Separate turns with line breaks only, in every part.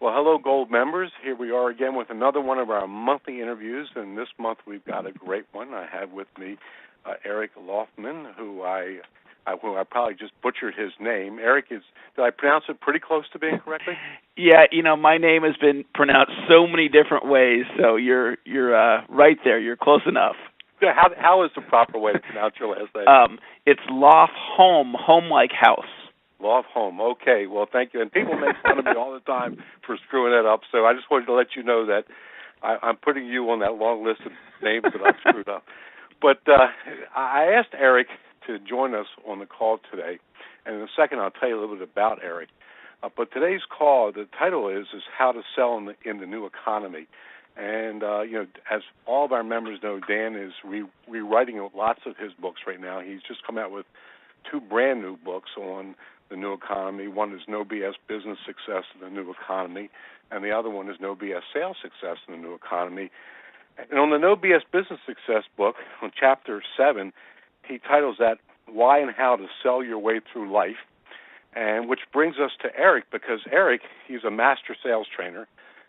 Well, hello, Gold members. Here we are again with another one of our monthly interviews, and this month we've got a great one. I have with me Eric Lofholm, who I probably just butchered his name. Eric, did I pronounce it pretty close to being correctly?
Yeah, my name has been pronounced so many different ways, so you're right there. You're close enough.
How is the proper way to pronounce your last name?
It's Lofholm, home like house.
Lofholm. Okay. Well, thank you. And people make fun of me all the time for screwing that up, so I just wanted to let you know that I'm putting you on that long list of names that I've screwed up. But I asked Eric to join us on the call today, and in a second I'll tell you a little bit about Eric. But today's call, the title is How to Sell in the New Economy. And, as all of our members know, Dan is rewriting lots of his books right now. He's just come out with 2 brand new books on the new economy. One is No BS Business Success in the New Economy, and the other one is No BS Sales Success in the New Economy. And on the No BS Business Success book, on Chapter 7, he titles that Why and How to Sell Your Way Through Life, and which brings us to Eric, because Eric, he's a master sales trainer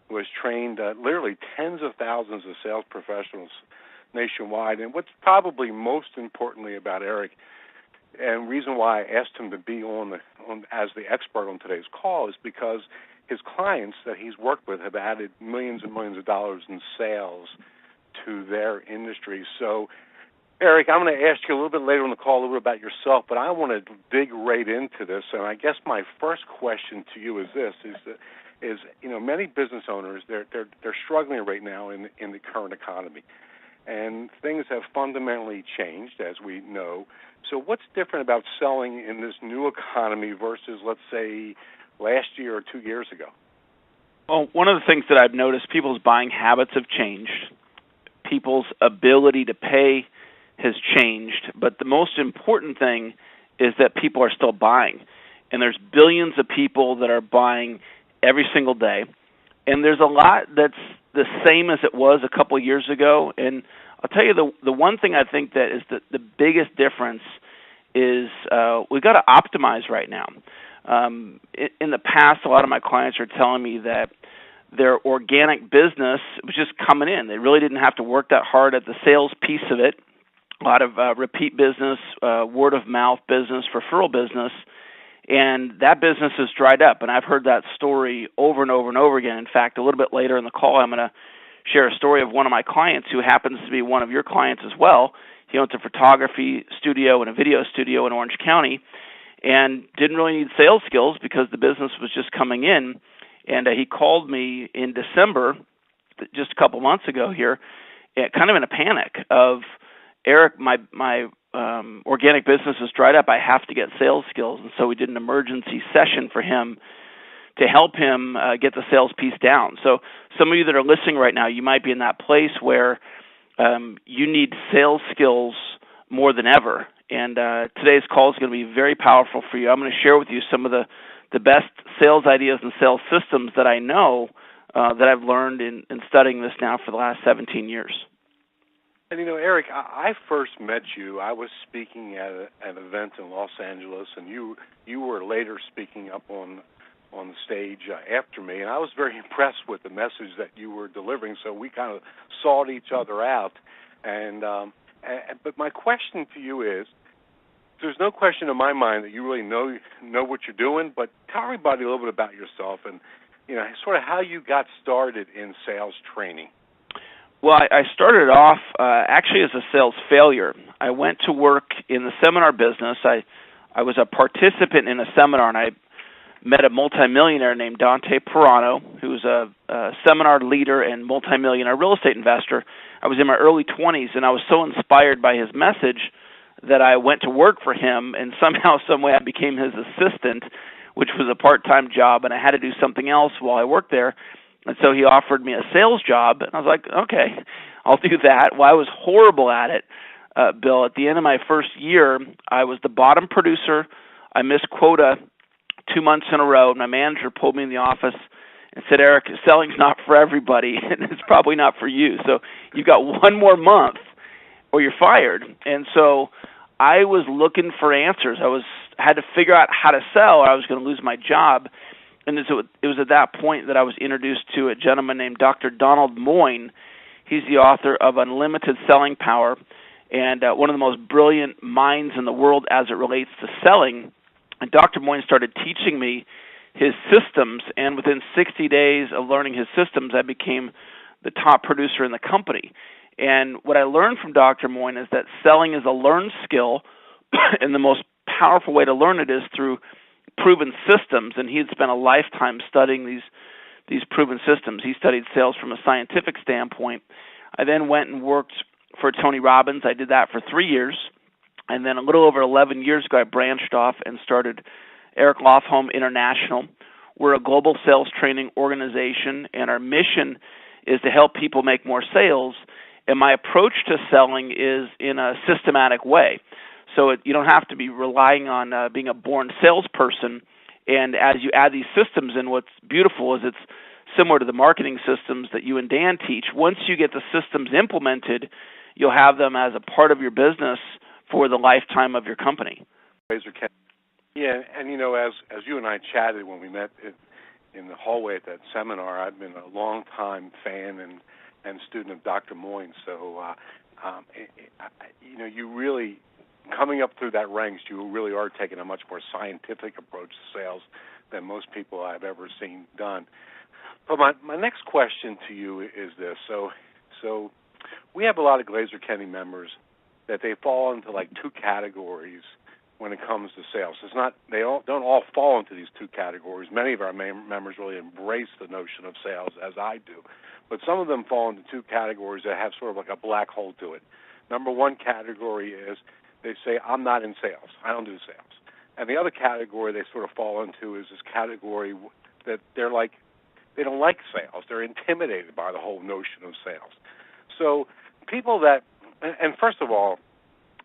who has trained literally tens of thousands of sales professionals nationwide. And what's probably most importantly about Eric, and reason why I asked him to be on as the expert on today's call, is because his clients that he's worked with have added millions and millions of dollars in sales to their industry. So, Eric, I'm going to ask you a little bit later on the call a little bit about yourself, but I want to dig right into this. And I guess my first question to you is this: many business owners they're struggling right now in the current economy, and things have fundamentally changed, as we know. So what's different about selling in this new economy versus, let's say, last year or 2 years ago?
Well, one of the things that I've noticed, people's buying habits have changed. People's ability to pay has changed. But the most important thing is that people are still buying. And there's billions of people that are buying every single day. And there's a lot that's the same as it was a couple of years ago. And I'll tell you, the one thing I think that is the biggest difference is we've got to optimize right now. In the past, a lot of my clients are telling me that their organic business was just coming in. They really didn't have to work that hard at the sales piece of it. A lot of repeat business, word-of-mouth business, referral business, and that business has dried up. And I've heard that story over and over and over again. In fact, a little bit later in the call, I'm going to share a story of one of my clients who happens to be one of your clients as well. He owns a photography studio and a video studio in Orange County and didn't really need sales skills because the business was just coming in. And he called me in December, just a couple months ago here, kind of in a panic of, Eric, my organic business has dried up. I have to get sales skills. And so we did an emergency session for him to help him get the sales piece down. So some of you that are listening right now, you might be in that place where you need sales skills more than ever. And today's call is going to be very powerful for you. I'm going to share with you some of the best sales ideas and sales systems that I know that I've learned in studying this now for the last 17 years.
And, Eric, I first met you. I was speaking at an event in Los Angeles, and you were later speaking up on the stage after me, and I was very impressed with the message that you were delivering, so we kind of sought each other out. But my question to you is, there's no question in my mind that you really know what you're doing, but tell everybody a little bit about yourself and, sort of how you got started in sales training.
Well, I started off actually as a sales failure. I went to work in the seminar business. I was a participant in a seminar, and I met a multimillionaire named Dante Pirano, who's a seminar leader and multimillionaire real estate investor. I was in my early 20s, and I was so inspired by his message that I went to work for him, and somehow, some way, I became his assistant, which was a part-time job, and I had to do something else while I worked there. And so he offered me a sales job, and I was like, okay, I'll do that. Well, I was horrible at it, Bill. At the end of my first year, I was the bottom producer. I missed quota 2 months in a row. And my manager pulled me in the office and said, Eric, selling's not for everybody, and it's probably not for you. So you've got 1 more month or you're fired. And so I was looking for answers. I had to figure out how to sell or I was going to lose my job. And it was at that point that I was introduced to a gentleman named Dr. Donald Moyne. He's the author of Unlimited Selling Power and one of the most brilliant minds in the world as it relates to selling. And Dr. Moyne started teaching me his systems, and within 60 days of learning his systems, I became the top producer in the company. And what I learned from Dr. Moyne is that selling is a learned skill, and the most powerful way to learn it is through proven systems. And he had spent a lifetime studying these proven systems. He studied sales from a scientific standpoint. I then went and worked for Tony Robbins. I did that for 3 years. And then a little over 11 years ago, I branched off and started Eric Lofholm International. We're a global sales training organization, and our mission is to help people make more sales. And my approach to selling is in a systematic way. So you don't have to be relying on being a born salesperson. And as you add these systems in, what's beautiful is it's similar to the marketing systems that you and Dan teach. Once you get the systems implemented, you'll have them as a part of your business for the lifetime of your company.
Yeah, and as you and I chatted when we met in the hallway at that seminar, I've been a long-time fan and student of Dr. Moyne. So, you really, coming up through that ranks, you really are taking a much more scientific approach to sales than most people I've ever seen done. But my next question to you is this. So we have a lot of Glazer Kenny members that they fall into like two categories when it comes to sales. It's not don't all fall into these two categories. Many of our members really embrace the notion of sales, as I do. But some of them fall into two categories that have sort of like a black hole to it. Number one category is they say, I'm not in sales. I don't do sales. And the other category they sort of fall into is this category that they don't like sales. They're intimidated by the whole notion of sales. So people that, and first of all,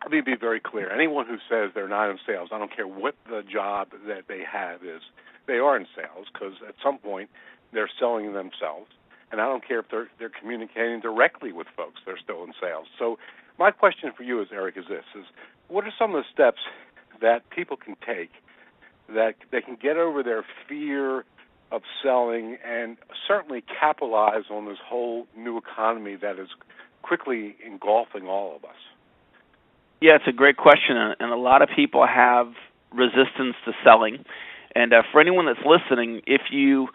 let me be very clear. Anyone who says they're not in sales, I don't care what the job that they have is, they are in sales because at some point they're selling themselves. And I don't care if they're communicating directly with folks, they're still in sales. So my question for you, Eric, is this, what are some of the steps that people can take that they can get over their fear of selling and certainly capitalize on this whole new economy that is quickly engulfing all of us?
Yeah, it's a great question, and a lot of people have resistance to selling. And for anyone that's listening, if you,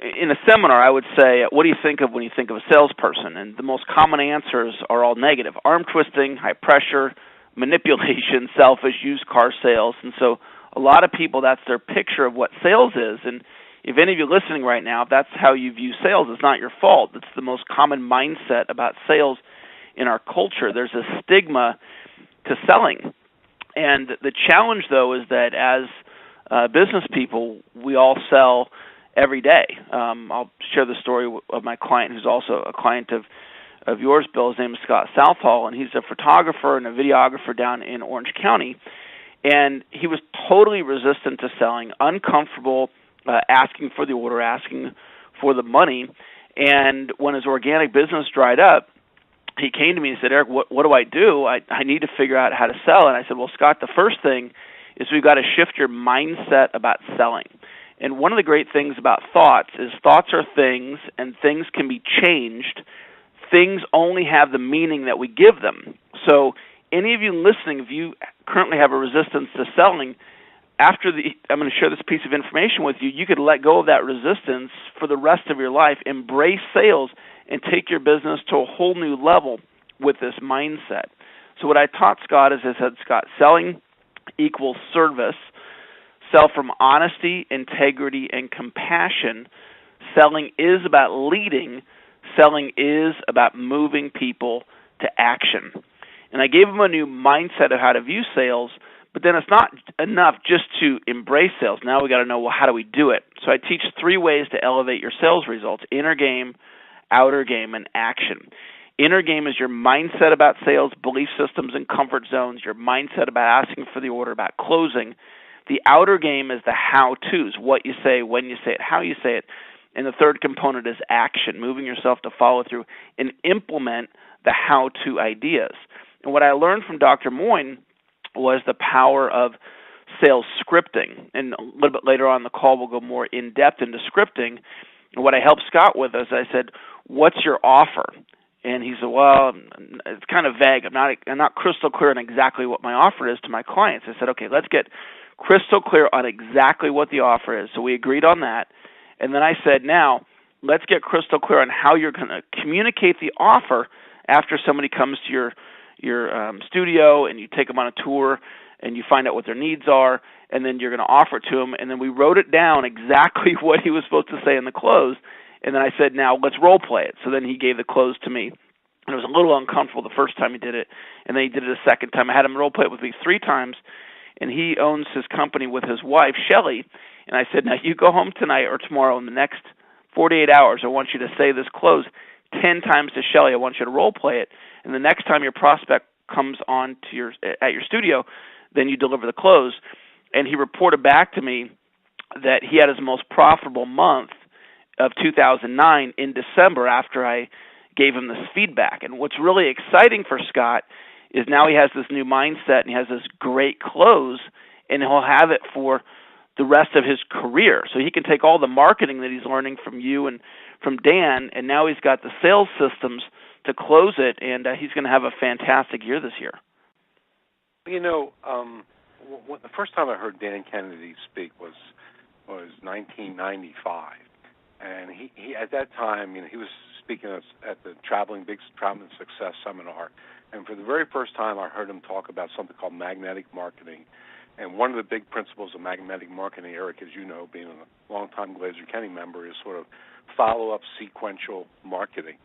in a seminar, I would say, what do you think of when you think of a salesperson? And the most common answers are all negative. Arm twisting, high pressure, manipulation, selfish, used car sales. And so a lot of people, that's their picture of what sales is. And if any of you listening right now, if that's how you view sales, it's not your fault. It's the most common mindset about sales in our culture. There's a stigma to selling. And the challenge, though, is that as business people, we all sell every day. I'll share the story of my client who's also a client of yours, Bill. His name is Scott Southall, and he's a photographer and a videographer down in Orange County. And he was totally resistant to selling, uncomfortable asking for the order, asking for the money. And when his organic business dried up, he came to me and said, Eric, what do I do? I need to figure out how to sell. And I said, well, Scott, the first thing is we've got to shift your mindset about selling. And one of the great things about thoughts is thoughts are things, and things can be changed. Things only have the meaning that we give them. So any of you listening, if you currently have a resistance to selling, I'm going to share this piece of information with you. You could let go of that resistance for the rest of your life, embrace sales, and take your business to a whole new level with this mindset. So what I taught Scott is, I said, Scott, selling equals service. Sell from honesty, integrity, and compassion. Selling is about leading. Selling is about moving people to action. And I gave him a new mindset of how to view sales, but then it's not enough just to embrace sales. Now we got to know, well, how do we do it? So I teach 3 ways to elevate your sales results: inner game, outer game, and action. Inner game is your mindset about sales, belief systems, and comfort zones, your mindset about asking for the order, about closing. The outer game is the how-tos, what you say, when you say it, how you say it. And the third component is action, moving yourself to follow through and implement the how-to ideas. And what I learned from Dr. Moyne was the power of sales scripting. And a little bit later on in the call, we'll go more in-depth into scripting. And what I helped Scott with is I said, what's your offer? And he said, well, it's kind of vague. I'm not crystal clear on exactly what my offer is to my clients. I said, okay, let's get crystal clear on exactly what the offer is. So we agreed on that. And then I said, now, let's get crystal clear on how you're going to communicate the offer after somebody comes to your studio and you take them on a tour and you find out what their needs are, and then you're going to offer it to them. And then we wrote it down exactly what he was supposed to say in the close. And then I said, now let's role play it. So then he gave the close to me. And it was a little uncomfortable the first time he did it, and then he did it a second time. I had him role play it with me 3 times, and he owns his company with his wife, Shelly. And I said, now you go home tonight or tomorrow in the next 48 hours. I want you to say this close 10 times to Shelly. I want you to role play it. And the next time your prospect comes on to at your studio, then you deliver the close. And he reported back to me that he had his most profitable month of 2009 in December after I gave him this feedback. And what's really exciting for Scott is now he has this new mindset and he has this great close, and he'll have it for the rest of his career. So he can take all the marketing that he's learning from you and from Dan, and now he's got the sales systems to close it, and he's going to have a fantastic year this year.
You know, the first time I heard Dan Kennedy speak was 1995. And he at that time, he was speaking at the Traveling Success Seminar. And for the very first time, I heard him talk about something called magnetic marketing. And one of the big principles of magnetic marketing, Eric, as you know, being a long-time Glazer Kenny member, is sort of follow-up sequential marketing.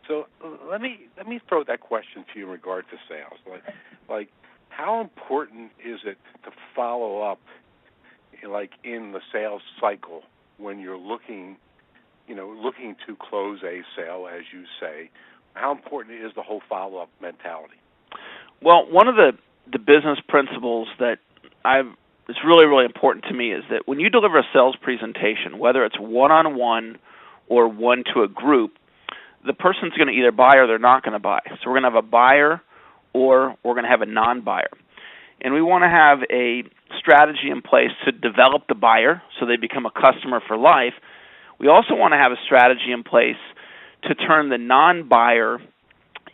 So let me throw that question to you in regard to sales. Like how important is it to follow up, like in the sales cycle when you're looking to close a sale, as you say? How important is the whole follow-up mentality?
Well, one of the business principles that it's really, really important to me is that when you deliver a sales presentation, whether it's one-on-one or one to a group, the person's going to either buy or they're not going to buy. So we're going to have a buyer or we're going to have a non-buyer. And we want to have a strategy in place to develop the buyer so they become a customer for life. We also want to have a strategy in place to turn the non-buyer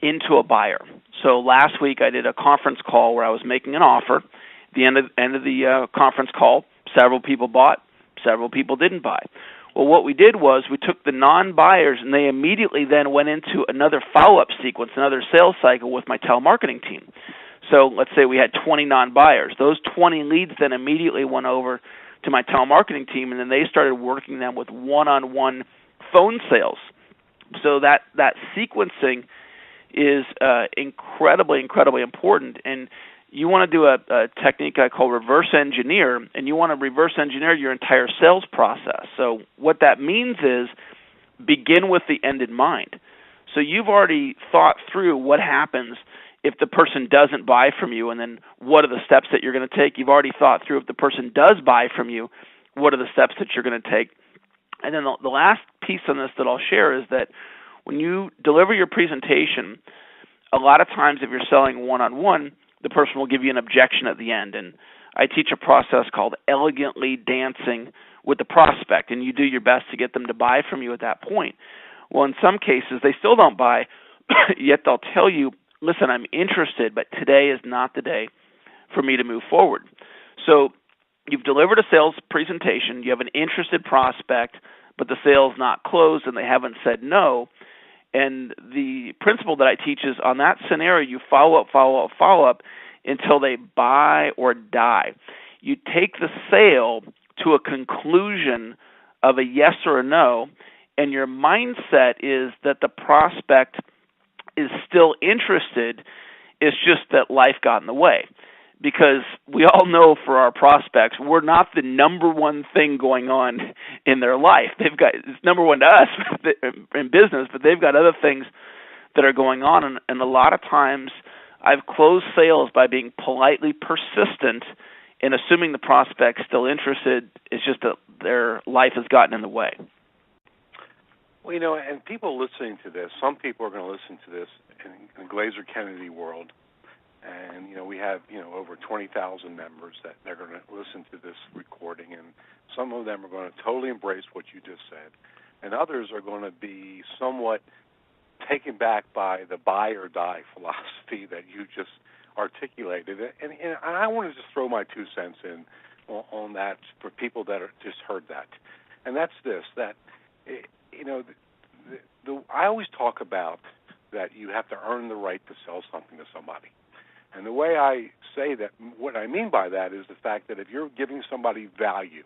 into a buyer. So last week I did a conference call where I was making an offer. At the end of the conference call, several people bought, several people didn't buy. Well, what we did was we took the non-buyers and they immediately then went into another follow-up sequence, another sales cycle with my telemarketing team. So let's say we had 20 non-buyers. Those 20 leads then immediately went over to my telemarketing team, and then they started working them with one-on-one phone sales. So that sequencing is incredibly, incredibly important. And you want to do a technique I call reverse engineer, and you want to reverse engineer your entire sales process. So what that means is begin with the end in mind. So you've already thought through what happens if the person doesn't buy from you, and then what are the steps that you're going to take. You've already thought through if the person does buy from you, what are the steps that you're going to take. And then the last piece on this that I'll share is that when you deliver your presentation, a lot of times if you're selling one-on-one, the person will give you an objection at the end. And I teach a process called elegantly dancing with the prospect, and you do your best to get them to buy from you at that point. Well, in some cases, they still don't buy, yet they'll tell you, listen, I'm interested, but today is not the day for me to move forward. So you've delivered a sales presentation, you have an interested prospect, but the sale's not closed and they haven't said no. And the principle that I teach is on that scenario, you follow up until they buy or die. You take the sale to a conclusion of a yes or a no, and your mindset is that the prospect is still interested. It's just that life got in the way. Because we all know for our prospects, we're not the number one thing going on in their life. It's number one to us in business, but they've got other things that are going on. And a lot of times I've closed sales by being politely persistent and assuming the prospect's still interested. It's just that their life has gotten in the way.
Well, and people listening to this, some people are going to listen to this in the Glazer Kennedy world, And, we have, over 20,000 members that they're going to listen to this recording, and some of them are going to totally embrace what you just said, and others are going to be somewhat taken back by the buy or die philosophy that you just articulated. And I want to just throw my 2 cents in on that for people that are just heard that. And that's this, that, I always talk about that you have to earn the right to sell something to somebody. And the way I say that, what I mean by that is the fact that if you're giving somebody value,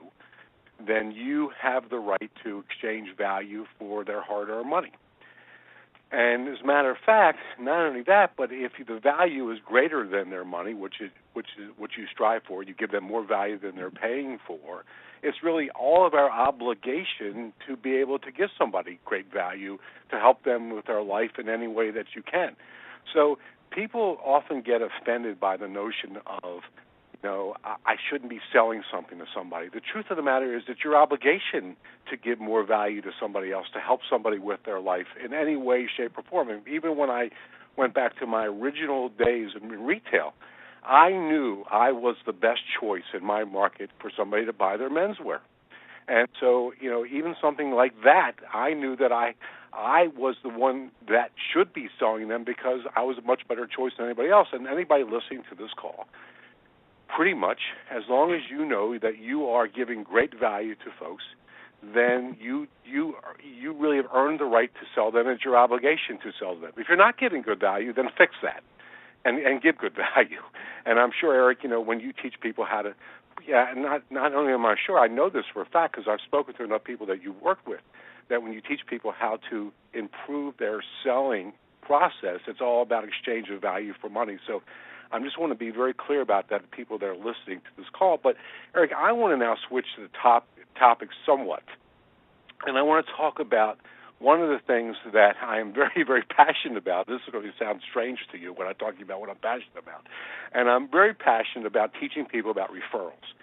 then you have the right to exchange value for their hard-earned money. And as a matter of fact, not only that, but if the value is greater than their money, which is what you strive for, you give them more value than they're paying for, it's really all of our obligation to be able to give somebody great value to help them with their life in any way that you can. So people often get offended by the notion of, I shouldn't be selling something to somebody. The truth of the matter is that your obligation to give more value to somebody else, to help somebody with their life in any way, shape, or form. And even when I went back to my original days in retail, I knew I was the best choice in my market for somebody to buy their menswear. And so, even something like that, I knew that I was the one that should be selling them because I was a much better choice than anybody else. And anybody listening to this call, pretty much, as long as you know that you are giving great value to folks, then you really have earned the right to sell them. It's your obligation to sell them. If you're not giving good value, then fix that and give good value. And I'm sure, Eric, when you teach people how to, not only am I sure, I know this for a fact because I've spoken to enough people that you work with, that when you teach people how to improve their selling process, it's all about exchange of value for money. So I just want to be very clear about that to people that are listening to this call. But, Eric, I want to now switch to the topic somewhat. And I want to talk about one of the things that I am very, very passionate about. This is going to sound strange to you when I'm talking about what I'm passionate about. And I'm very passionate about teaching people about referrals.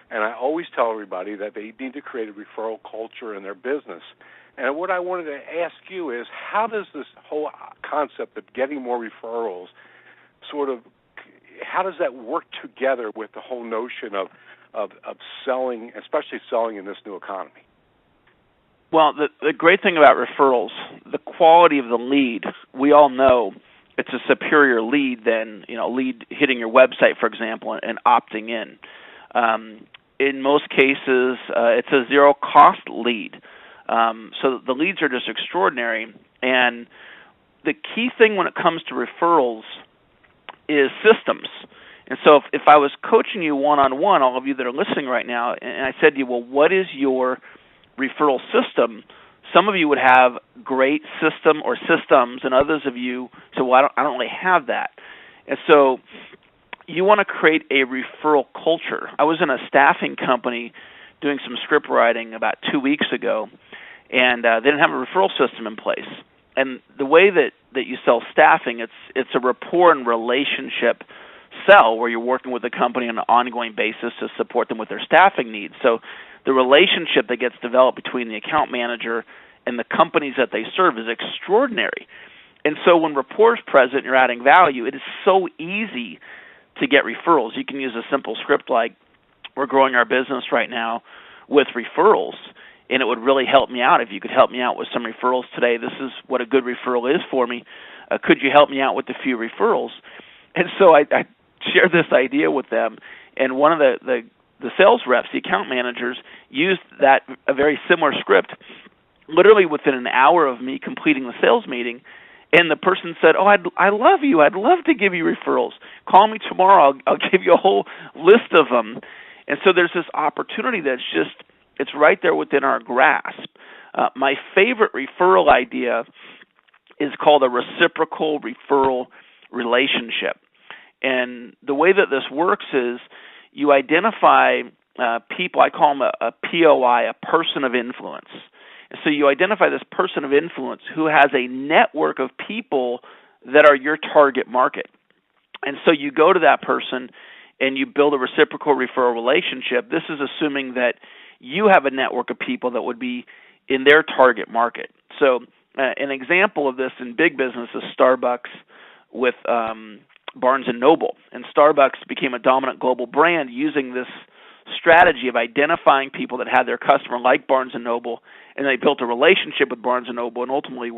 And I always tell everybody that they need to create a referral culture in their business. And what I wanted to ask you is, how does this whole concept of getting more referrals how does that work together with the whole notion of selling, especially selling in this new economy?
Well, the great thing about referrals, the quality of the lead, we all know it's a superior lead than, lead hitting your website, for example, and opting in. In most cases, it's a zero-cost lead. So the leads are just extraordinary. And the key thing when it comes to referrals is systems. And so if I was coaching you one-on-one, all of you that are listening right now, and I said to you, well, what is your referral system? Some of you would have great system or systems, and others of you say, well, I don't really have that. And so you want to create a referral culture. I was in a staffing company doing some script writing about 2 weeks ago, and they didn't have a referral system in place. And the way that you sell staffing, it's a rapport and relationship sell where you're working with the company on an ongoing basis to support them with their staffing needs. So the relationship that gets developed between the account manager and the companies that they serve is extraordinary. And so when rapport is present and you're adding value, it is so easy to get referrals. You can use a simple script like, we're growing our business right now with referrals, and it would really help me out if you could help me out with some referrals today. This is what a good referral is for me. Could you help me out with a few referrals? And so I shared this idea with them, and one of the sales reps, the account managers, used a very similar script literally within an hour of me completing the sales meeting. And the person said, I love you. I'd love to give you referrals. Call me tomorrow. I'll give you a whole list of them. And so there's this opportunity that's it's right there within our grasp. My favorite referral idea is called a reciprocal referral relationship. And the way that this works is you identify people, I call them a POI, a person of influence. And so you identify this person of influence who has a network of people that are your target market. And so you go to that person and you build a reciprocal referral relationship. This is assuming that you have a network of people that would be in their target market. So an example of this in big business is Starbucks with Barnes & Noble, and Starbucks became a dominant global brand using this strategy of identifying people that had their customer like Barnes & Noble, and they built a relationship with Barnes & Noble, and ultimately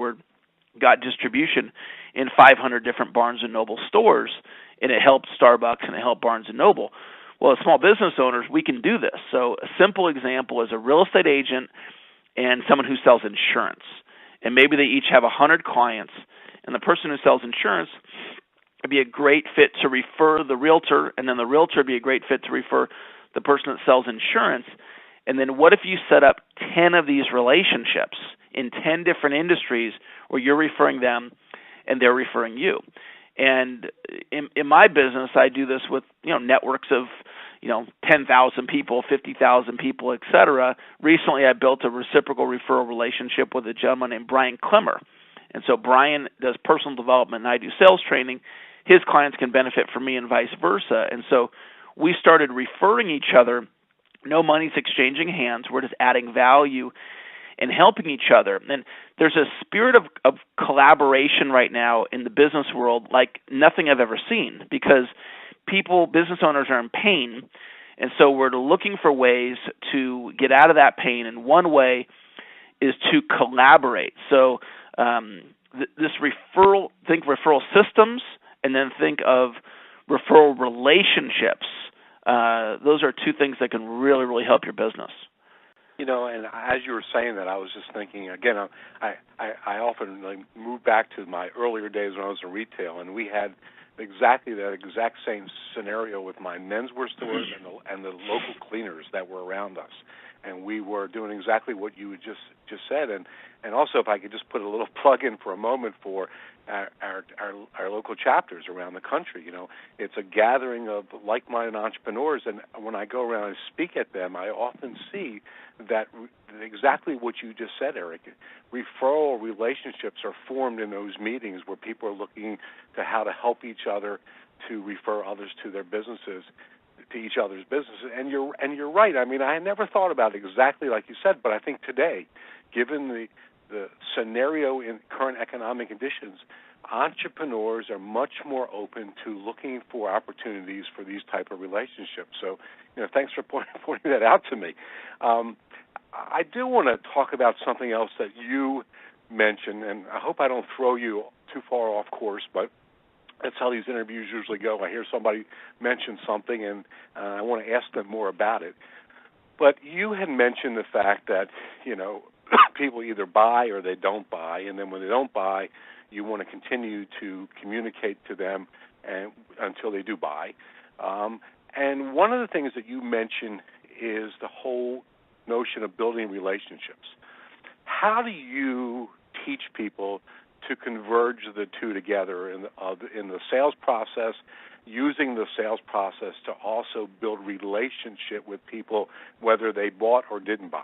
got distribution in 500 different Barnes & Noble stores, and it helped Starbucks and it helped Barnes & Noble. Well, as small business owners, we can do this. So a simple example is a real estate agent and someone who sells insurance. And maybe they each have 100 clients, and the person who sells insurance would be a great fit to refer the realtor, and then the realtor would be a great fit to refer the person that sells insurance. And then what if you set up 10 of these relationships in 10 different industries where you're referring them and they're referring you? And in my business, I do this with networks of 10,000 people, 50,000 people, et cetera. Recently, I built a reciprocal referral relationship with a gentleman named Brian Klemmer. And so Brian does personal development, and I do sales training. His clients can benefit from me and vice versa. And so we started referring each other. No money's exchanging hands. We're just adding value and helping each other. And there's a spirit of collaboration right now in the business world like nothing I've ever seen, because business owners are in pain, and so we're looking for ways to get out of that pain, and one way is to collaborate. So this think referral systems, and then think of referral relationships. Those are two things that can really, really help your business.
And as you were saying that, I was just thinking, again, I often move back to my earlier days when I was in retail, and we had exactly that exact same scenario with my menswear stores and the local cleaners that were around us. And we were doing exactly what you had just said. And also, if I could just put a little plug in for a moment for our local chapters around the country. It's a gathering of like-minded entrepreneurs, and when I go around and speak at them, I often see that exactly what you just said, Eric. Referral relationships are formed in those meetings where people are looking to how to help each other to refer others to their businesses, to each other's businesses. And you're right. I mean, I never thought about it exactly like you said, but I think today, given the scenario in current economic conditions, entrepreneurs are much more open to looking for opportunities for these type of relationships. So, thanks for pointing that out to me. I do want to talk about something else that you mentioned, and I hope I don't throw you too far off course, but that's how these interviews usually go. I hear somebody mention something, and I want to ask them more about it. But you had mentioned the fact that, people either buy or they don't buy, and then when they don't buy, you want to continue to communicate to them until they do buy. And one of the things that you mentioned is the whole notion of building relationships. How do you teach people to converge the two together in the sales process, using the sales process to also build relationship with people, whether they bought or didn't buy?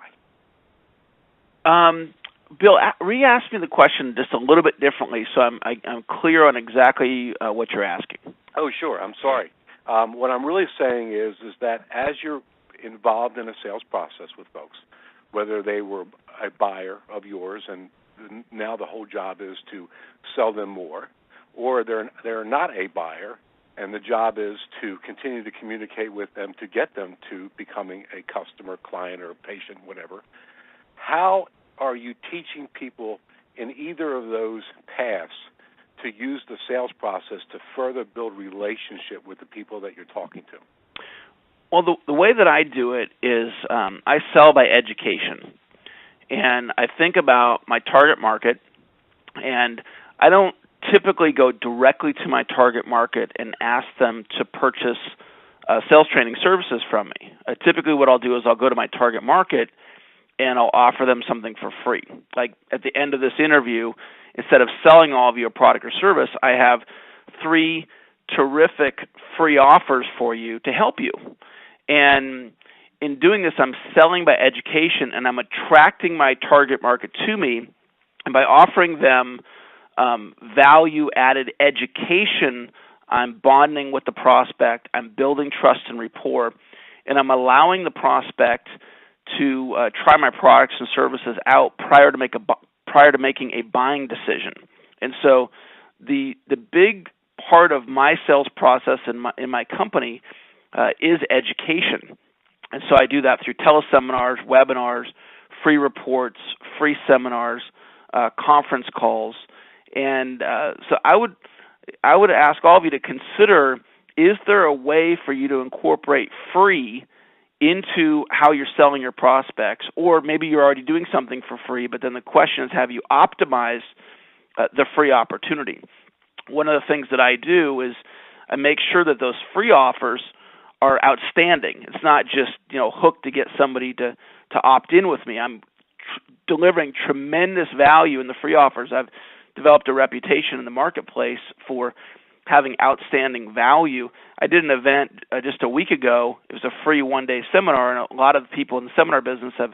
Bill, re-ask me the question just a little bit differently, so I'm clear on exactly what you're asking.
Oh, sure. I'm sorry. What I'm really saying is that as you're involved in a sales process with folks, whether they were a buyer of yours and now the whole job is to sell them more, or they're not a buyer and the job is to continue to communicate with them to get them to becoming a customer, client, or patient, whatever. How are you teaching people in either of those paths to use the sales process to further build relationship with the people that you're talking to?
Well, the way that I do it is I sell by education. And I think about my target market, and I don't typically go directly to my target market and ask them to purchase sales training services from me. Typically what I'll do is I'll go to my target market and I'll offer them something for free. Like at the end of this interview, instead of selling all of you a product or service, I have 3 terrific free offers for you to help you. And in doing this, I'm selling by education, and I'm attracting my target market to me. And by offering them value-added education, I'm bonding with the prospect, I'm building trust and rapport, and I'm allowing the prospect to try my products and services out prior to making a buying decision. And so the big part of my sales process in my company is education. And so I do that through teleseminars, webinars, free reports, free seminars, conference calls. And so I would ask all of you to consider, is there a way for you to incorporate free into how you're selling your prospects? Or maybe you're already doing something for free, but then the question is, have you optimized the free opportunity? One of the things that I do is I make sure that those free offers are outstanding. It's not just, hooked to get somebody to opt in with me. I'm delivering tremendous value in the free offers. I've developed a reputation in the marketplace for having outstanding value. I did an event just a week ago. It was a free one-day seminar, and a lot of people in the seminar business have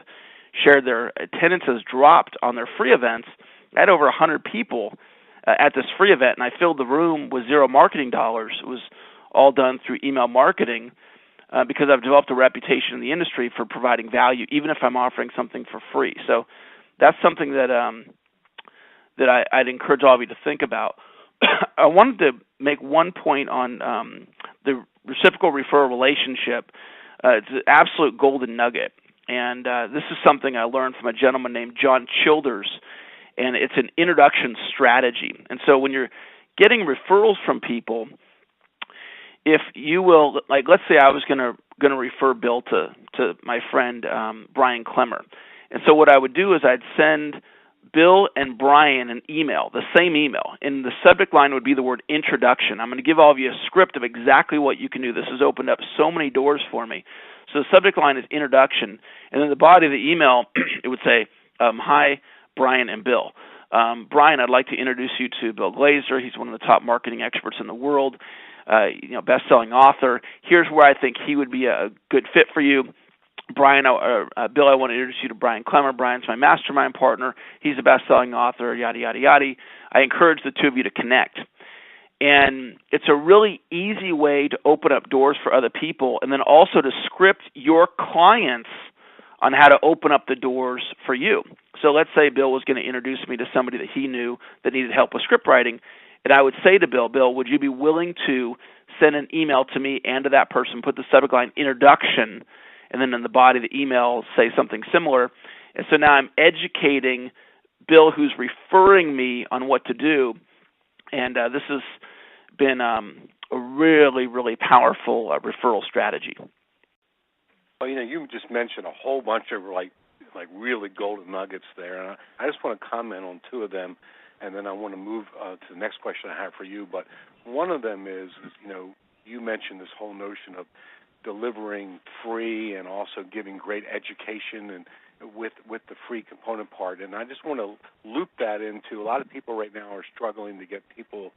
shared their attendance has dropped on their free events. I had over 100 people at this free event, and I filled the room with zero marketing dollars. It was all done through email marketing because I've developed a reputation in the industry for providing value, even if I'm offering something for free. So that's something that I'd encourage all of you to think about. I wanted to make one point on the reciprocal referral relationship. It's an absolute golden nugget, and this is something I learned from a gentleman named John Childers, and it's an introduction strategy. And so when you're getting referrals from people, if you will, like let's say I was going to refer Bill to my friend Brian Clemmer, and so what I would do is I'd send Bill and Brian an email, the same email, and the subject line would be the word introduction. I'm going to give all of you a script of exactly what you can do. This has opened up so many doors for me. So the subject line is introduction, and then the body of the email, it would say, hi, Brian and Bill. Brian, I'd like to introduce you to Bill Glazer. He's one of the top marketing experts in the world, best-selling author. Here's where I think he would be a good fit for you. Brian, Bill, I want to introduce you to Brian Clemmer. Brian's my mastermind partner. He's a best-selling author, yada, yada, yada. I encourage the two of you to connect. And it's a really easy way to open up doors for other people and then also to script your clients on how to open up the doors for you. So let's say Bill was going to introduce me to somebody that he knew that needed help with script writing, and I would say to Bill, would you be willing to send an email to me and to that person, put the subject line introduction, and then in the body of the email say something similar. And so now I'm educating Bill, who's referring me, on what to do. And this has been a really, really powerful referral strategy.
Well, you just mentioned a whole bunch of like really golden nuggets there. And I just want to comment on two of them, and then I want to move to the next question I have for you. But one of them is you mentioned this whole notion of delivering free and also giving great education and with the free component part. And I just want to loop that into a lot of people right now are struggling to get people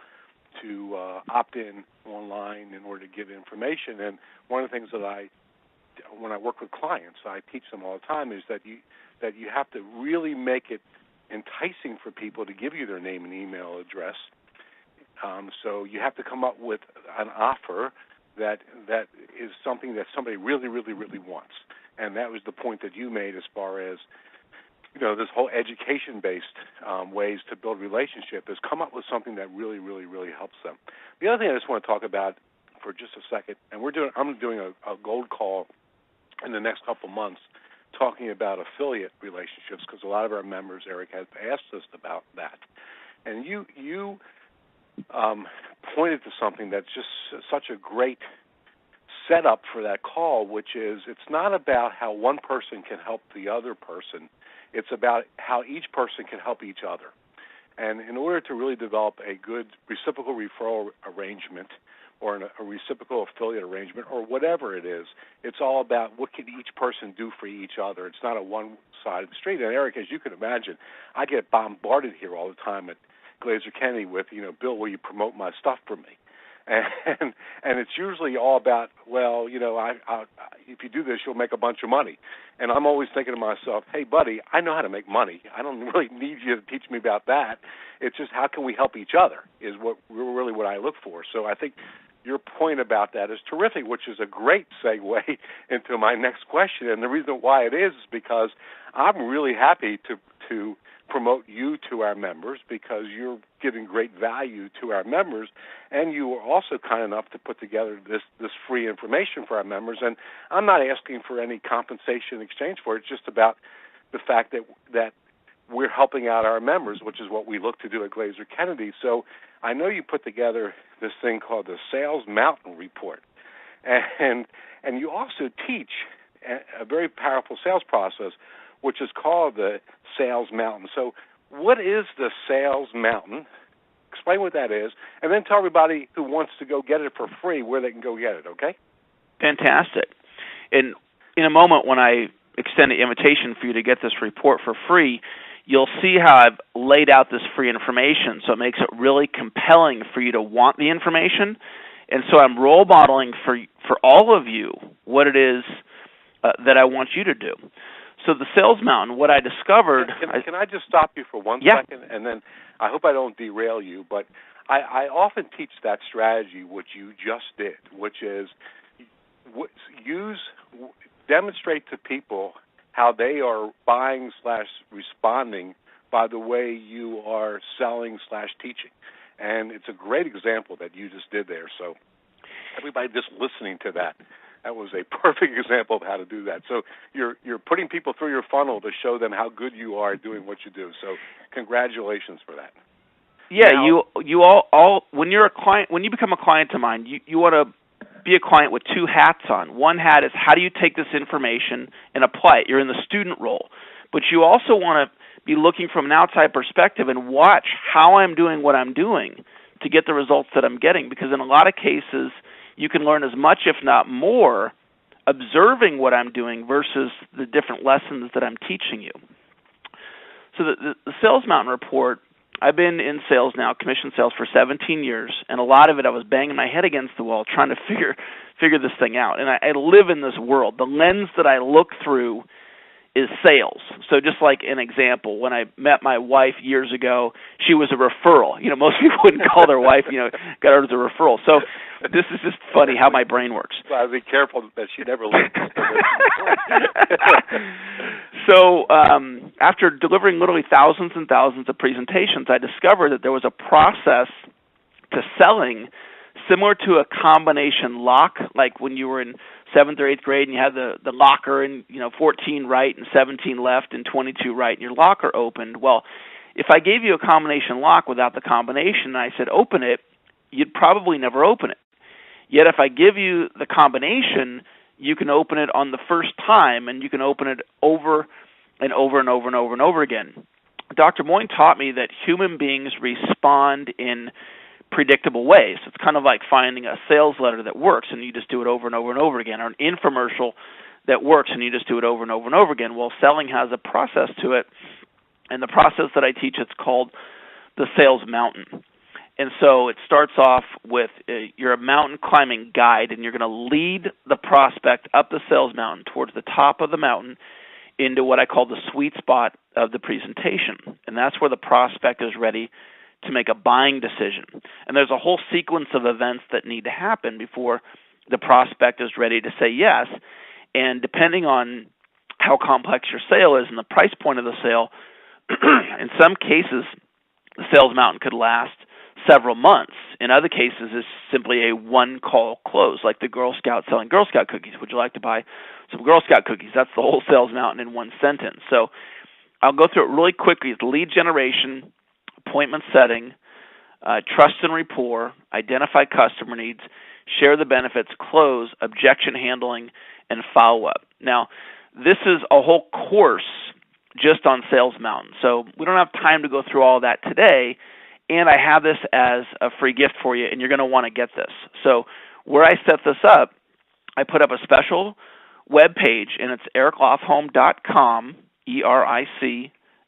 to opt in online in order to give information. And one of the things that when I work with clients, I teach them all the time is that you have to really make it enticing for people to give you their name and email address. So you have to come up with an offer that is something that somebody really, really, really wants. And that was the point that you made as far as, this whole education-based ways to build relationship is come up with something that really, really, really helps them. The other thing I just want to talk about for just a second, and I'm doing a gold call in the next couple months talking about affiliate relationships because a lot of our members, Eric, have asked us about that. And you pointed to something that's just such a great setup for that call, which is it's not about how one person can help the other person. It's about how each person can help each other. And in order to really develop a good reciprocal referral arrangement or a reciprocal affiliate arrangement or whatever it is, it's all about what can each person do for each other. It's not a one-sided street. And, Eric, as you can imagine, I get bombarded here all the time at Glazer Kennedy with, Bill, will you promote my stuff for me? And it's usually all about, well, if you do this, you'll make a bunch of money. And I'm always thinking to myself, hey, buddy, I know how to make money. I don't really need you to teach me about that. It's just how can we help each other is what I look for. So I think your point about that is terrific, which is a great segue into my next question. And the reason why it is because I'm really happy to promote you to our members because you're giving great value to our members, and you were also kind enough to put together this free information for our members. And I'm not asking for any compensation in exchange for it. It's just about the fact that we're helping out our members, which is what we look to do at Glazer Kennedy. So I know you put together this thing called the Sales Mountain Report, and you also teach a very powerful sales process, which is called the Sales Mountain. So what is the Sales Mountain? Explain what that is, and then tell everybody who wants to go get it for free where they can go get it, okay?
Fantastic. And in a moment when I extend the invitation for you to get this report for free, you'll see how I've laid out this free information, so it makes it really compelling for you to want the information. And so I'm role modeling for all of you what it is that I want you to do. So the Sales Mountain, what I discovered...
Can I just stop you for one second? And then I hope I don't derail you, but I often teach that strategy, which you just did, which is demonstrate to people how they are buying/responding by the way you are selling/teaching. And it's a great example that you just did there. So everybody just listening to that was a perfect example of how to do that. So you're putting people through your funnel to show them how good you are doing what you do. So congratulations for that.
Yeah, now, you all when you're a client, when you become a client of mine, you want to be a client with two hats on. One hat is how do you take this information and apply it? You're in the student role. But you also want to be looking from an outside perspective and watch how I'm doing what I'm doing to get the results that I'm getting, because in a lot of cases you can learn as much, if not more, observing what I'm doing versus the different lessons that I'm teaching you. So the Sales Mountain Report, I've been in sales now, commission sales, for 17 years, and a lot of it I was banging my head against the wall trying to figure this thing out. And I live in this world. The lens that I look through is sales. So just like an example, when I met my wife years ago, she was a referral. You know, most people wouldn't call their wife, got her as a referral. So this is just funny how my brain works.
Well, be careful that she never listens to this.
So after delivering literally thousands and thousands of presentations, I discovered that there was a process to selling similar to a combination lock, like when you were in 7th or 8th grade and you had the locker and 14 right and 17 left and 22 right and your locker opened. Well, if I gave you a combination lock without the combination and I said open it, you'd probably never open it. Yet if I give you the combination, you can open it on the first time and you can open it over and over and over and over and over again. Dr. Moyne taught me that human beings respond in predictable ways. It's kind of like finding a sales letter that works and you just do it over and over and over again, or an infomercial that works and you just do it over and over and over again. Well, selling has a process to it, and the process that I teach, it's called the Sales Mountain. And so it starts off with you're a mountain climbing guide, and you're going to lead the prospect up the sales mountain towards the top of the mountain into what I call the sweet spot of the presentation. And that's where the prospect is ready to make a buying decision. And there's a whole sequence of events that need to happen before the prospect is ready to say yes. And depending on how complex your sale is and the price point of the sale, in some cases, the sales mountain could last several months. In other cases, it's simply a one-call close, like the Girl Scout selling Girl Scout cookies. Would you like to buy some Girl Scout cookies? That's the whole sales mountain in one sentence. So I'll go through it really quickly. It's lead generation, appointment setting, trust and rapport, identify customer needs, share the benefits, close, objection handling, and follow-up. Now, this is a whole course just on Sales Mountain. So we don't have time to go through all that today, and I have this as a free gift for you, and you're going to want to get this. So where I set this up, I put up a special web page, and it's ericlofholm.com,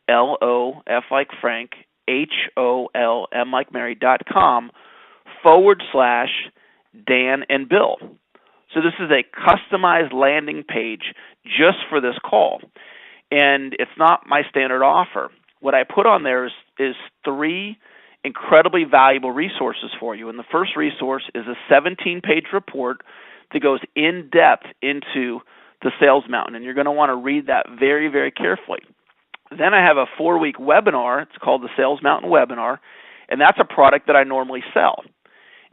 ERICLOF like Frank, HOLM like Mary.com /Dan and Bill. So this is a customized landing page just for this call. And it's not my standard offer. What I put on there is 3 incredibly valuable resources for you. And the first resource is a 17-page report that goes in-depth into the Sales Mountain. And you're going to want to read that very, very carefully. Then I have a 4-week webinar. It's called the Sales Mountain Webinar, and that's a product that I normally sell.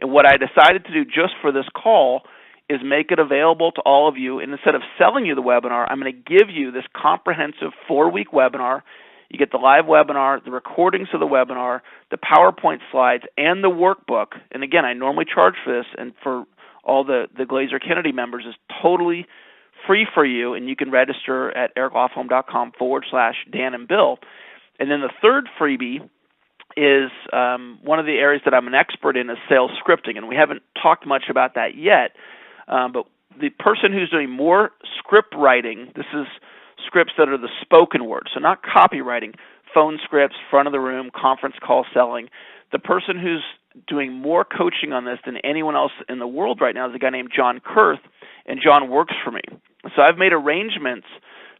And what I decided to do just for this call is make it available to all of you. And instead of selling you the webinar, I'm going to give you this comprehensive 4-week webinar. You get the live webinar, the recordings of the webinar, the PowerPoint slides, and the workbook. And again, I normally charge for this, and for all the Glazer Kennedy members, is totally free for you, and you can register at ericlofholm.com/Dan and Bill. And then the third freebie is one of the areas that I'm an expert in is sales scripting, and we haven't talked much about that yet. But the person who's doing more script writing, this is scripts that are the spoken word, so not copywriting, phone scripts, front of the room, conference call selling. The person who's doing more coaching on this than anyone else in the world right now is a guy named John Kurth, and John works for me. So I've made arrangements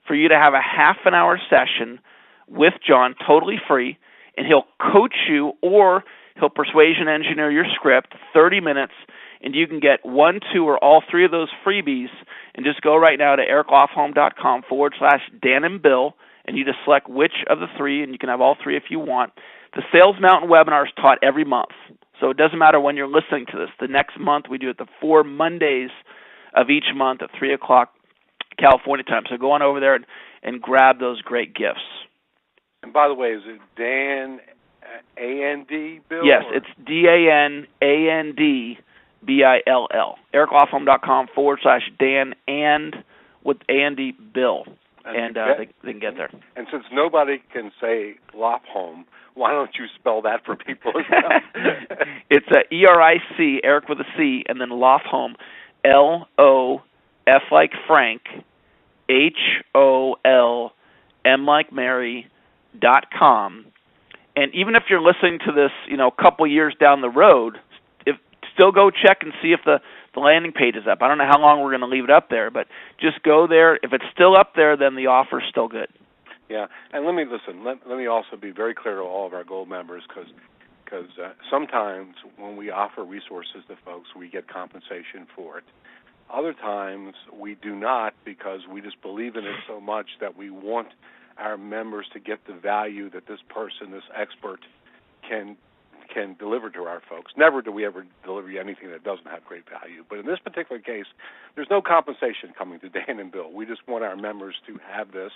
for you to have a half-an-hour session with John, totally free, and he'll coach you, or he'll persuasion engineer your script, 30 minutes, and you can get 1, 2, or all 3 of those freebies, and just go right now to ericlofholm.com/Dan and Bill, and you just select which of the 3, and you can have all 3 if you want. The Sales Mountain webinar is taught every month, so it doesn't matter when you're listening to this. The next month we do it the 4 Mondays of each month at 3 o'clock California time. So go on over there and grab those great gifts.
And by the way, is it Dan, A-N-D, Bill?
Yes, it's DANANDBILL. ericlofholm.com/Dan and with A-N-D Bill. And they can get there.
And since nobody can say Lofholm, why don't you spell that for people as well?
It's ERIC, Eric with a C, and then Lofholm, LOF like Frank, HOLM like Mary, .com. And even if you're listening to this, a couple years down the road, still go check and see if the landing page is up. I don't know how long we're going to leave it up there, but just go there. If it's still up there, then the offer's still good.
Yeah, and let me also be very clear to all of our gold members, because sometimes when we offer resources to folks, we get compensation for it. Other times we do not, because we just believe in it so much that we want our members to get the value that this person, this expert, can deliver to our folks. Never do we ever deliver you anything that doesn't have great value. But in this particular case, there's no compensation coming to Dan and Bill. We just want our members to have this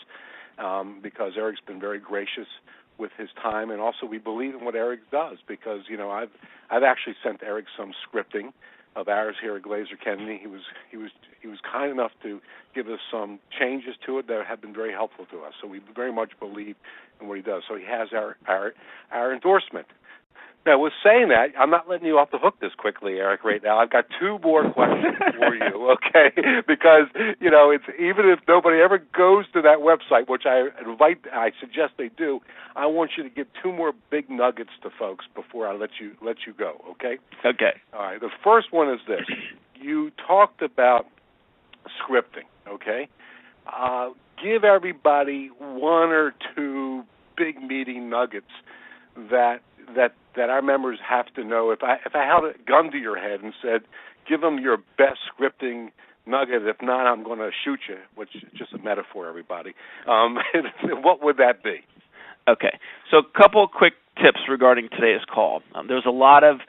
because Eric's been very gracious with his time, and also we believe in what Eric does, because I've actually sent Eric some scripting of ours here at Glazer Kennedy. He was kind enough to give us some changes to it that have been very helpful to us. So we very much believe in what he does. So he has our endorsement. Now, with saying that, I'm not letting you off the hook this quickly, Eric, right now. I've got 2 more questions for you, okay? Because, it's even if nobody ever goes to that website, which I suggest they do, I want you to give 2 more big nuggets to folks before I let you go, okay?
Okay.
All right. The first one is this. You talked about scripting, okay? Give everybody 1 or 2 big meaty nuggets that our members have to know. If I held a gun to your head and said, give them your best scripting nugget, if not, I'm going to shoot you, which is just a metaphor, everybody, what would that be?
Okay. So a couple of quick tips regarding today's call. There's a lot of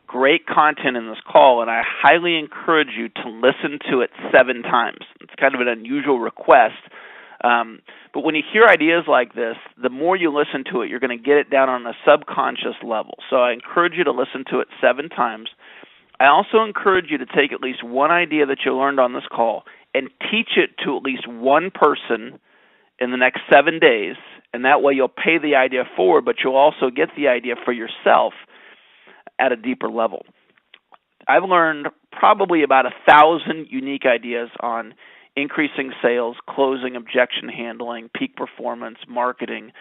great content in this call, and I highly encourage you to listen to it 7 times. It's kind of an unusual request. But when you hear ideas like this, the more you listen to it, you're going to get it down on a subconscious level. So I encourage you to listen to it 7 times. I also encourage you to take at least one idea that you learned on this call and teach it to at least one person in the next 7 days, and that way you'll pay the idea forward, but you'll also get the idea for yourself at a deeper level. I've learned probably about 1,000 unique ideas on increasing sales, closing, objection handling, peak performance, marketing.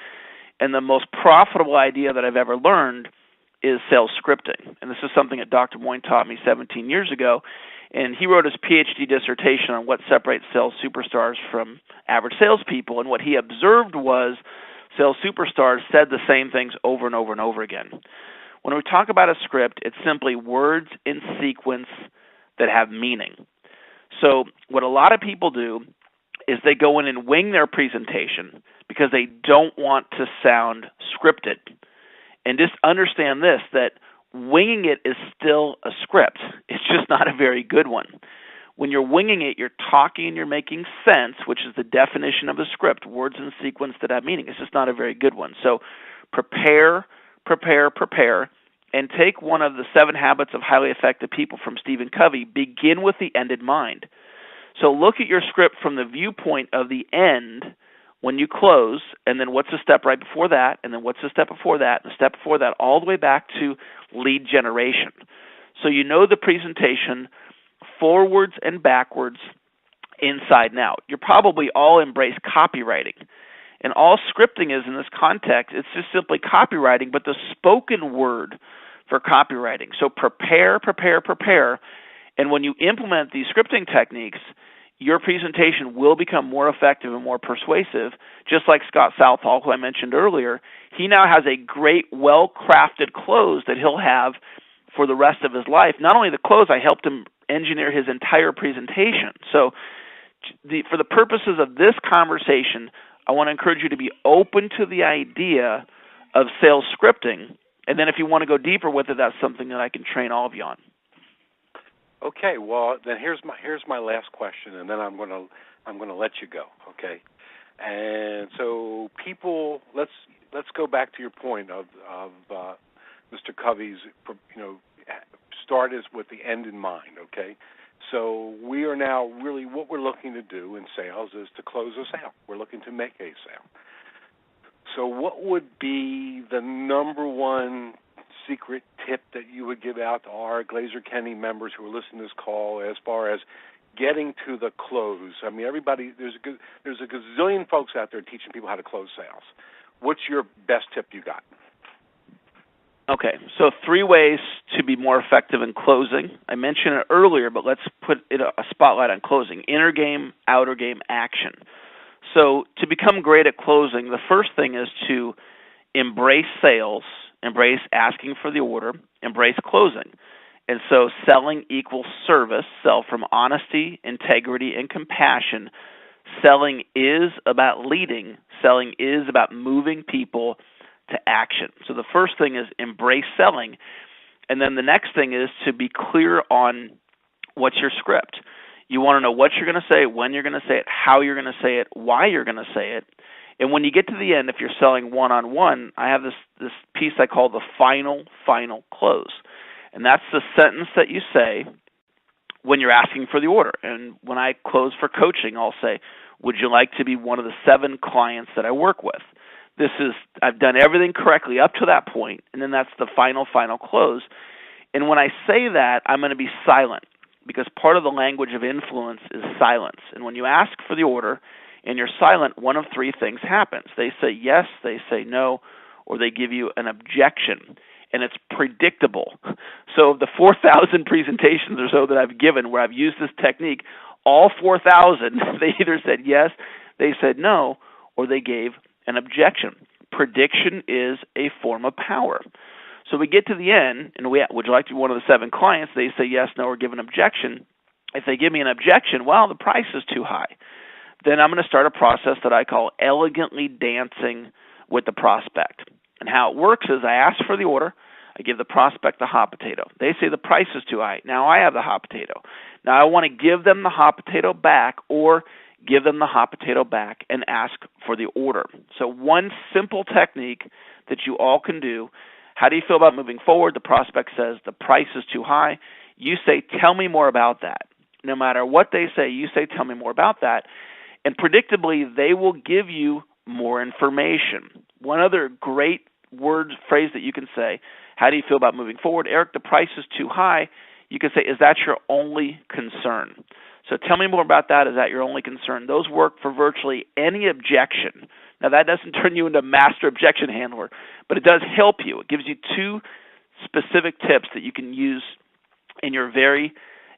And the most profitable idea that I've ever learned is sales scripting. And this is something that Dr. Moyne taught me 17 years ago. And he wrote his PhD dissertation on what separates sales superstars from average salespeople. And what he observed was sales superstars said the same things over and over and over again. When we talk about a script, it's simply words in sequence that have meaning. So what a lot of people do is they go in and wing their presentation because they don't want to sound scripted. And just understand this, that winging it is still a script. It's just not a very good one. When you're winging it, you're talking and you're making sense, which is the definition of a script, words in sequence that have meaning. It's just not a very good one. So prepare, and take one of the 7 habits of highly effective people from Stephen Covey. Begin with the end in mind. So look at your script from the viewpoint of the end when you close, and then what's the step right before that, and then what's the step before that, and the step before that, all the way back to lead generation. So you know the presentation forwards and backwards, inside and out. You're probably all embrace copywriting. And all scripting is in this context, it's just simply copywriting, but the spoken word for copywriting. So prepare. And when you implement these scripting techniques, your presentation will become more effective and more persuasive. Just like Scott Southall, who I mentioned earlier, he now has a great, well-crafted close that he'll have for the rest of his life. Not only the close, I helped him engineer his entire presentation. So for the purposes of this conversation, I want to encourage you to be open to the idea of sales scripting. And then if you want to go deeper with it, that's something that I can train all of you on.
Okay, well then here's my last question, and then I'm going to let you go. Okay, and so people, let's go back to your point of Mr. Covey's, start is with the end in mind. Okay, so we are now really, what we're looking to do in sales is to close a sale. We're looking to make a sale. So what would be the number one secret tip that you would give out to our Glazer Kenny members who are listening to this call as far as getting to the close? I mean, everybody, there's a gazillion folks out there teaching people how to close sales. What's your best tip you got?
Okay, so 3 ways to be more effective in closing. I mentioned it earlier, but let's put a spotlight on closing. Inner game, outer game, action. So to become great at closing, the first thing is to embrace sales, embrace asking for the order, embrace closing. And so selling equals service. Sell from honesty, integrity, and compassion. Selling is about leading. Selling is about moving people to action. So the first thing is embrace selling. And then the next thing is to be clear on what's your script. You want to know what you're going to say, when you're going to say it, how you're going to say it, why you're going to say it. And when you get to the end, if you're selling one-on-one, I have this piece I call the final close. And that's the sentence that you say when you're asking for the order. And when I close for coaching, I'll say, would you like to be one of the 7 clients that I work with? I've done everything correctly up to that point, and then that's the final close. And when I say that, I'm going to be silent, because part of the language of influence is silence. And when you ask for the order and you're silent, one of 3 things happens. They say yes, they say no, or they give you an objection. And it's predictable. So of the 4,000 presentations or so that I've given where I've used this technique, all 4,000, they either said yes, they said no, or they gave an objection. Prediction is a form of power. So we get to the end, and would you like to be one of the 7 clients? They say yes, no, or give an objection. If they give me an objection, well, the price is too high. Then I'm going to start a process that I call elegantly dancing with the prospect. And how it works is I ask for the order. I give the prospect the hot potato. They say the price is too high. Now I have the hot potato. Now I want to give them the hot potato back, or give them the hot potato back and ask for the order. So one simple technique that you all can do. How do you feel about moving forward? The prospect says the price is too high. You say, tell me more about that. No matter what they say, you say, tell me more about that. And predictably, they will give you more information. One other great phrase that you can say, how do you feel about moving forward? Eric, the price is too high. You can say, is that your only concern? So tell me more about that. Is that your only concern? Those work for virtually any objection. Now, that doesn't turn you into a master objection handler, but it does help you. It gives you 2 specific tips that you can use in your very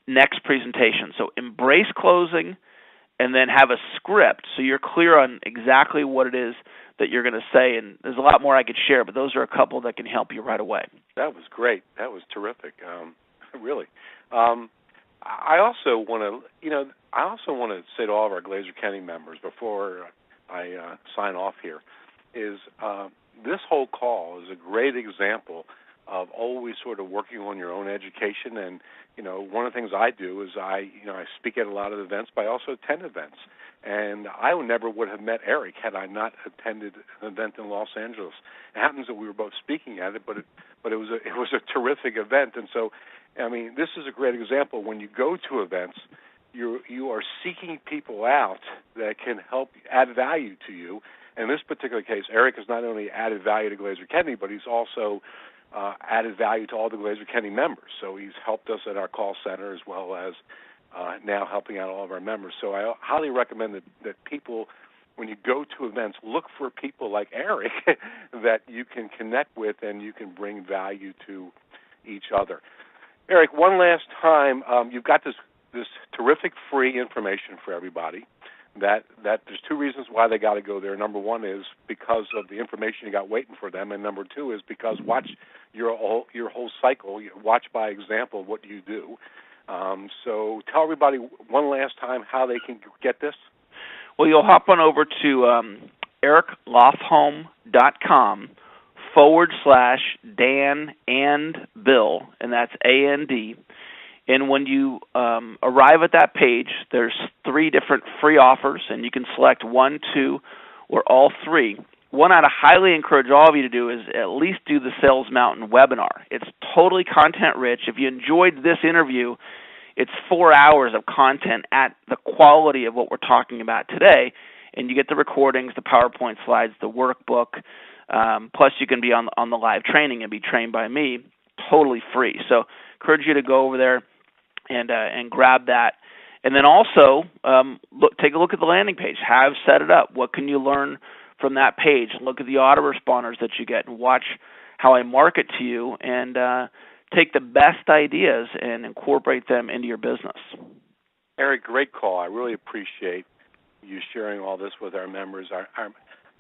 next presentation. So embrace closing, and then have a script so you're clear on exactly what it is that you're going to say. And there's a lot more I could share, but those are a couple that can help you right away.
That was great. That was terrific. Really. I also want to, I also want to say to all of our Glazer County members before I sign off here is this whole call is a great example of always sort of working on your own education. And, one of the things I do is I speak at a lot of events, but I also attend events. And I never would have met Eric had I not attended an event in Los Angeles. It happens that we were both speaking at it, but it was a terrific event. And so, this is a great example. When you go to events, you are seeking people out that can help add value to you. In this particular case, Eric has not only added value to Glazer County, but he's also added value to all the Glazer County members. So he's helped us at our call center as well as now helping out all of our members. So I highly recommend that people, when you go to events, look for people like Eric that you can connect with and you can bring value to each other. Eric, one last time, you've got this terrific free information for everybody. That there's two reasons why they got to go there. Number one is because of the information you got waiting for them, and number two is because watch your whole cycle. Watch by example what you do. So tell everybody one last time how they can get this.
Well, you'll hop on over to ericlofholm.com/Dan and Bill, and that's AND. And when you arrive at that page, there's 3 different free offers, and you can select 1, 2, or all 3. One I'd highly encourage all of you to do is at least do the Sales Mountain webinar. It's totally content-rich. If you enjoyed this interview, it's 4 hours of content at the quality of what we're talking about today, and you get the recordings, the PowerPoint slides, the workbook, plus you can be on the live training and be trained by me, totally free. So encourage you to go over there and grab that. And then also take a look at the landing page. Have set it up. What can you learn from that page? Look at the autoresponders that you get and watch how I market to you and take the best ideas and incorporate them into your business.
Eric, great call. I really appreciate you sharing all this with our members.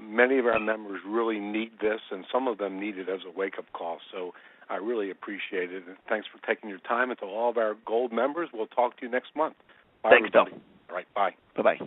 Many of our members really need this, and some of them need it as a wake-up call. So I really appreciate it, and thanks for taking your time. And to all of our gold members, we'll talk to you next month. Bye,
Thanks,
everybody.
Bill.
All right, bye.
Bye-bye.